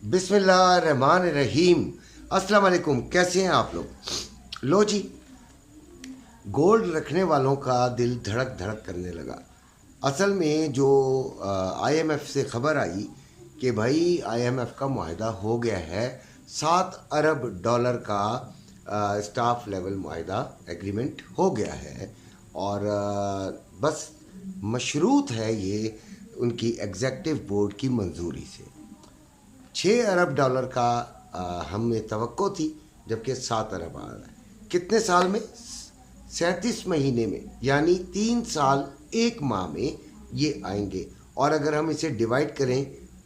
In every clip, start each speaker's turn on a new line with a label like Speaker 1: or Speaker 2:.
Speaker 1: बिस्मिल्लाहिर्रहमानिर्रहीम। अस्सलाम वालेकुम। कैसे हैं आप लोग? लो जी, गोल्ड रखने वालों का दिल धड़क धड़क करने लगा। असल में जो आईएमएफ से खबर आई कि भाई आईएमएफ का मुआहदा हो गया है, 7 अरब डॉलर का स्टाफ लेवल मुआहदा एग्रीमेंट हो गया है और बस मशरूत है ये उनकी एग्जेक्टिव बोर्ड की मंजूरी से। 6 अरब डॉलर का हमें तवक्को थी, जबकि 7 अरब आ रहा है। कितने साल में? 37 महीने में, यानी 3 साल 1 माह में ये आएंगे। और अगर हम इसे डिवाइड करें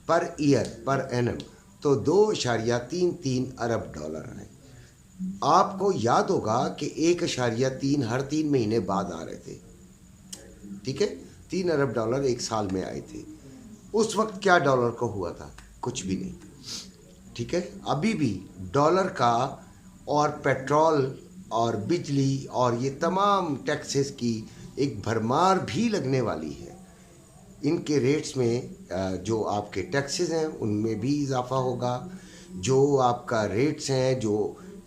Speaker 1: पर ईयर, पर एनम, तो 2.33 अरब डॉलर आए। आपको याद होगा कि 1.3 हर 3 महीने बाद आ रहे थे, ठीक है। 3 अरब डॉलर एक साल में आए थे। उस वक्त क्या डॉलर को हुआ था? कुछ भी नहीं, ठीक है। अभी भी डॉलर का और पेट्रोल और बिजली और ये तमाम टैक्सेस की एक भरमार भी लगने वाली है। इनके रेट्स में जो आपके टैक्सेस हैं उनमें भी इजाफा होगा, जो आपका रेट्स हैं जो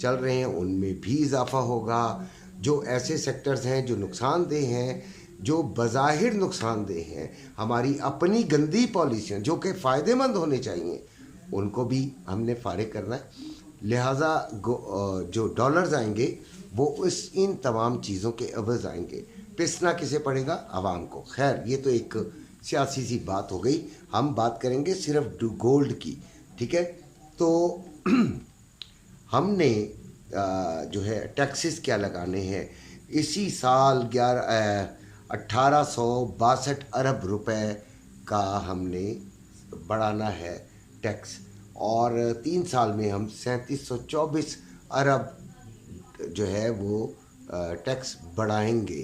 Speaker 1: चल रहे हैं उनमें भी इजाफा होगा। जो ऐसे सेक्टर्स हैं जो नुकसानदेह हैं, जो बज़ाहिर नुकसानदेह हैं, हमारी अपनी गंदी पॉलिसियाँ जो कि फ़ायदेमंद होने चाहिए, उनको भी हमने फारिग करना है। लिहाजा जो डॉलर्स आएंगे वो इन तमाम चीज़ों के अवज़ आएंगे। पिसना किसे पड़ेगा? आवाम को। खैर, ये तो एक सियासी सी बात हो गई। हम बात करेंगे सिर्फ गोल्ड की, ठीक है। तो हमने जो है टैक्सेस क्या लगाने हैं इसी साल 1862 अरब रुपए का हमने बढ़ाना है टैक्स, और 3 साल में हम 3724 अरब जो है वो टैक्स बढ़ाएंगे,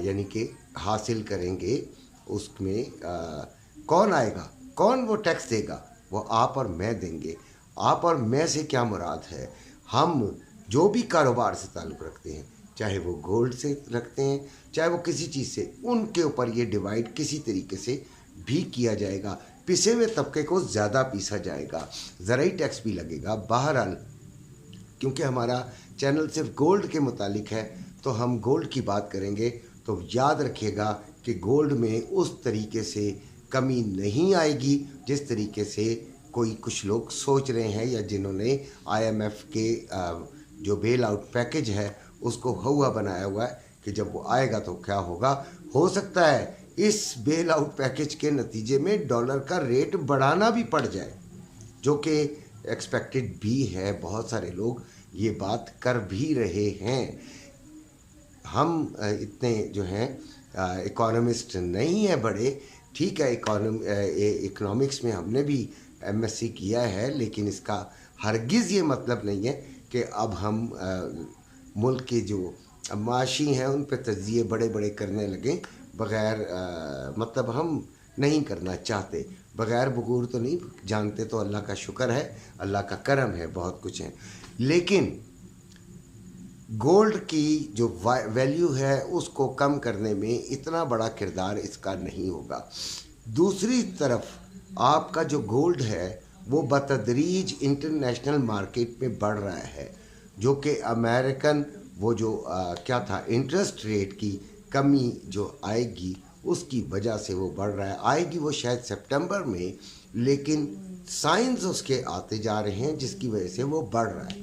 Speaker 1: यानी कि हासिल करेंगे। उसमें कौन आएगा, कौन वो टैक्स देगा? वो आप और मैं देंगे। आप और मैं से क्या मुराद है? हम जो भी कारोबार से ताल्लुक़ रखते हैं, चाहे वो गोल्ड से रखते हैं, चाहे वो किसी चीज़ से, उनके ऊपर ये डिवाइड किसी तरीके से भी किया जाएगा। पिसे हुए तबके को ज़्यादा पीसा जाएगा, ज़राई टैक्स भी लगेगा। बहरहाल, क्योंकि हमारा चैनल सिर्फ गोल्ड के मुतालिक है, तो हम गोल्ड की बात करेंगे। तो याद रखिएगा कि गोल्ड में उस तरीके से कमी नहीं आएगी जिस तरीके से कुछ लोग सोच रहे हैं, या जिन्होंने आईएमएफ के जो बेल आउट पैकेज है उसको हुआ बनाया हुआ है कि जब वो आएगा तो क्या होगा। हो सकता है इस बेल आउट पैकेज के नतीजे में डॉलर का रेट बढ़ाना भी पड़ जाए, जो कि एक्सपेक्टेड भी है। बहुत सारे लोग ये बात कर भी रहे हैं। हम इतने जो हैं इकोनॉमिस्ट नहीं हैं बड़े, ठीक है। इकोनॉमिक्स में हमने भी एमएससी किया है, लेकिन इसका हरगिज़ ये मतलब नहीं है कि अब हम मुल्क के जो माशी हैं उन पर तज्ज़िये बड़े बड़े करने लगें बग़ैर मतलब हम नहीं करना चाहते। बग़ैर बुगूर तो नहीं जानते, तो अल्लाह का शुक्र है, अल्लाह का करम है, बहुत कुछ है। लेकिन गोल्ड की जो वैल्यू है उसको कम करने में इतना बड़ा किरदार इसका नहीं होगा। दूसरी तरफ आपका जो गोल्ड है वो बतदरीज इंटरनेशनल मार्केट में बढ़ रहा है, जो कि अमेरिकन वो जो क्या था, इंटरेस्ट रेट की कमी जो आएगी उसकी वजह से वो बढ़ रहा है। आएगी वो शायद सितंबर में, लेकिन साइंस उसके आते जा रहे हैं जिसकी वजह से वो बढ़ रहा है।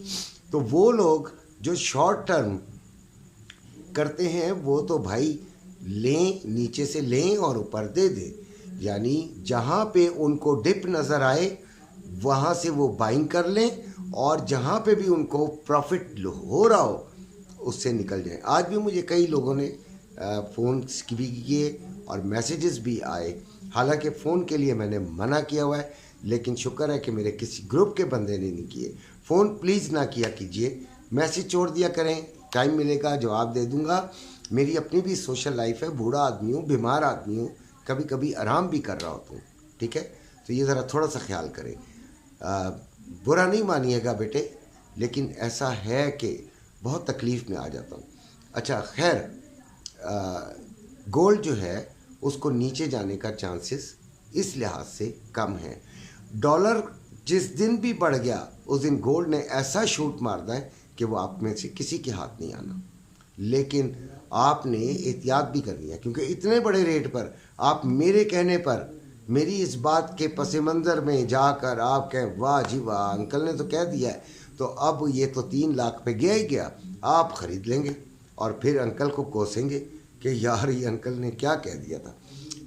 Speaker 1: तो वो लोग जो शॉर्ट टर्म करते हैं वो तो भाई लें, नीचे से लें और ऊपर दे दें, यानी जहाँ पे उनको डिप नज़र आए वहाँ से वो बाइंग कर लें, और जहाँ पे भी उनको प्रॉफिट हो रहा हो उससे निकल जाएं। आज भी मुझे कई लोगों ने फ़ोन भी किए और मैसेजेस भी आए। हालांकि फ़ोन के लिए मैंने मना किया हुआ है, लेकिन शुक्र है कि मेरे किसी ग्रुप के बंदे ने नहीं किए। फ़ोन प्लीज़ ना किया कीजिए, मैसेज छोड़ दिया करें, टाइम मिलेगा जवाब दे दूंगा। मेरी अपनी भी सोशल लाइफ है, बूढ़ा आदमी हूँ, बीमार आदमी हूँ, कभी कभी आराम भी कर रहा होता हूँ, ठीक है। तो ये ज़रा थोड़ा सा ख्याल करें। बुरा नहीं मानिएगा बेटे, लेकिन ऐसा है कि बहुत तकलीफ़ में आ जाता हूँ। अच्छा खैर, गोल्ड जो है उसको नीचे जाने का चांसेस इस लिहाज से कम है। डॉलर जिस दिन भी बढ़ गया उस दिन गोल्ड ने ऐसा शूट मारना है कि वो आप में से किसी के हाथ नहीं आना। लेकिन आपने एहतियात भी करनी है, क्योंकि इतने बड़े रेट पर आप मेरे कहने पर, मेरी इस बात के पस मंज़र में जाकर आप कहें वाह जी वाह अंकल ने तो कह दिया है, तो अब ये तो 3 लाख पे गया ही गया, आप ख़रीद लेंगे और फिर अंकल को कोसेंगे कि यार ये अंकल ने क्या कह दिया था।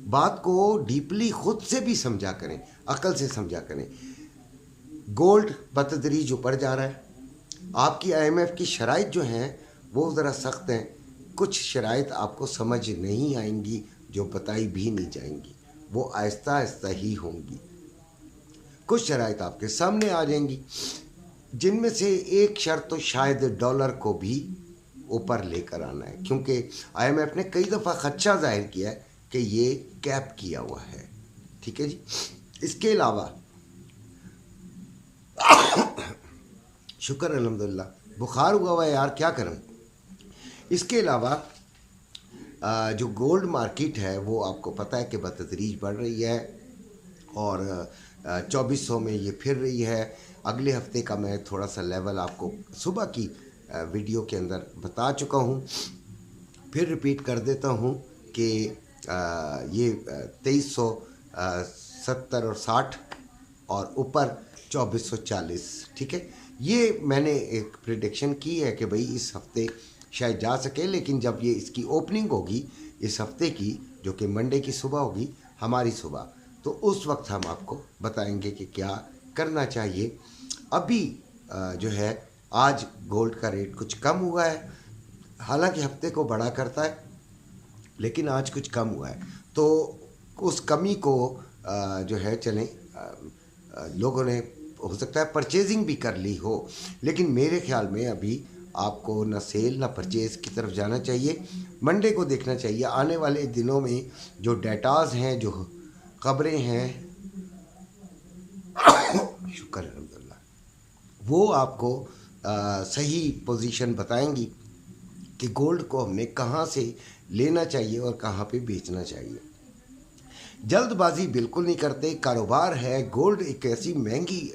Speaker 1: बात को डीपली खुद से भी समझा करें, अकल से समझा करें। गोल्ड बतदरीज ऊपर जा रहा है, आपकी IMF की शराइत जो हैं वो ज़रा सख्त हैं, कुछ शराइत आपको समझ नहीं आएंगी जो बताई भी नहीं जाएंगी, वो आहिस्ता आहिस्ता ही होंगी। कुछ शराइत आपके सामने आ जाएंगी, जिनमें से एक शर्त तो शायद डॉलर को भी ऊपर लेकर आना है, क्योंकि IMF ने कई दफ़ा खदशा जाहिर किया है कि ये कैप किया हुआ है। ठीक है जी। इसके अलावा शुक्र अल्हम्दुलिल्लाह, बुखार हुआ हुआ है यार, क्या करूं। इसके अलावा जो गोल्ड मार्केट है वो आपको पता है कि बतदरीज बढ़ रही है और 2400 में ये फिर रही है। अगले हफ्ते का मैं थोड़ा सा लेवल आपको सुबह की वीडियो के अंदर बता चुका हूँ, फिर रिपीट कर देता हूँ कि ये 2370 और 60 और ऊपर 2440। ठीक है, ये मैंने एक प्रिडिक्शन की है कि भाई इस हफ्ते शायद जा सके, लेकिन जब ये इसकी ओपनिंग होगी इस हफ्ते की, जो कि मंडे की सुबह होगी हमारी सुबह, तो उस वक्त हम आपको बताएंगे कि क्या करना चाहिए। अभी जो है आज गोल्ड का रेट कुछ कम हुआ है, हालांकि हफ्ते को बड़ा करता है लेकिन आज कुछ कम हुआ है, तो उस कमी को जो है चलें, लोगों ने हो सकता है परचेजिंग भी कर ली हो, लेकिन मेरे ख्याल में अभी आपको ना सेल ना परचेज़ की तरफ जाना चाहिए, मंडे को देखना चाहिए। आने वाले दिनों में जो डेटाज हैं, जो खबरें हैं शुक्र अल्हम्दुलिल्लाह, वो आपको सही पोजीशन बताएंगी कि गोल्ड को हमने कहाँ से लेना चाहिए और कहाँ पे बेचना चाहिए। जल्दबाजी बिल्कुल नहीं करते, कारोबार है। गोल्ड एक ऐसी महंगी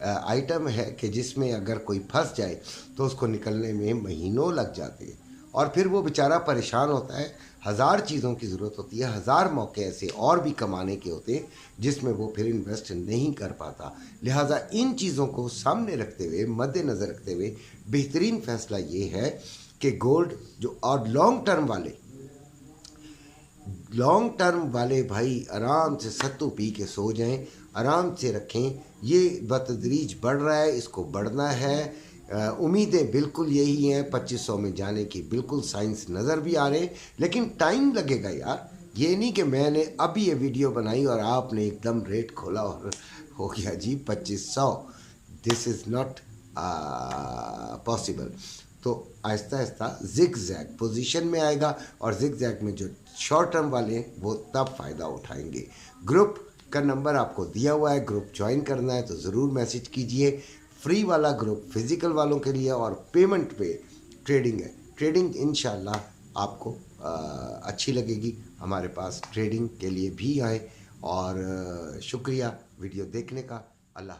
Speaker 1: आइटम है कि जिसमें अगर कोई फंस जाए तो उसको निकलने में महीनों लग जाते हैं और फिर वो बेचारा परेशान होता है। हज़ार चीज़ों की ज़रूरत होती है, हज़ार मौके ऐसे और भी कमाने के होते हैं जिसमें वो फिर इन्वेस्ट नहीं कर पाता। लिहाजा इन चीज़ों को सामने रखते हुए, मद्देनज़र रखते हुए बेहतरीन फ़ैसला ये है कि गोल्ड जो और लॉन्ग टर्म वाले भाई आराम से सत्तू पी के सो जाएं, आराम से रखें। ये बतदरीज बढ़ रहा है, इसको बढ़ना है। उम्मीदें बिल्कुल यही हैं, 2500 में जाने की बिल्कुल साइंस नज़र भी आ रहे हैं, लेकिन टाइम लगेगा यार। ये नहीं कि मैंने अभी ये वीडियो बनाई और आपने एकदम रेट खोला और हो गया जी 2500। This is not possible. तो Aahista Aahista zig zag position में आएगा और जिग जैग में जो शॉर्ट टर्म वाले हैं वो तब फ़ायदा उठाएंगे। ग्रुप का नंबर आपको दिया हुआ है, ग्रुप ज्वाइन करना है तो ज़रूर मैसेज कीजिए। फ्री वाला ग्रुप फिज़िकल वालों के लिए और पेमेंट पे ट्रेडिंग है। ट्रेडिंग इंशाल्लाह आपको अच्छी लगेगी। हमारे पास ट्रेडिंग के लिए भी आए और शुक्रिया वीडियो देखने का। अल्लाह।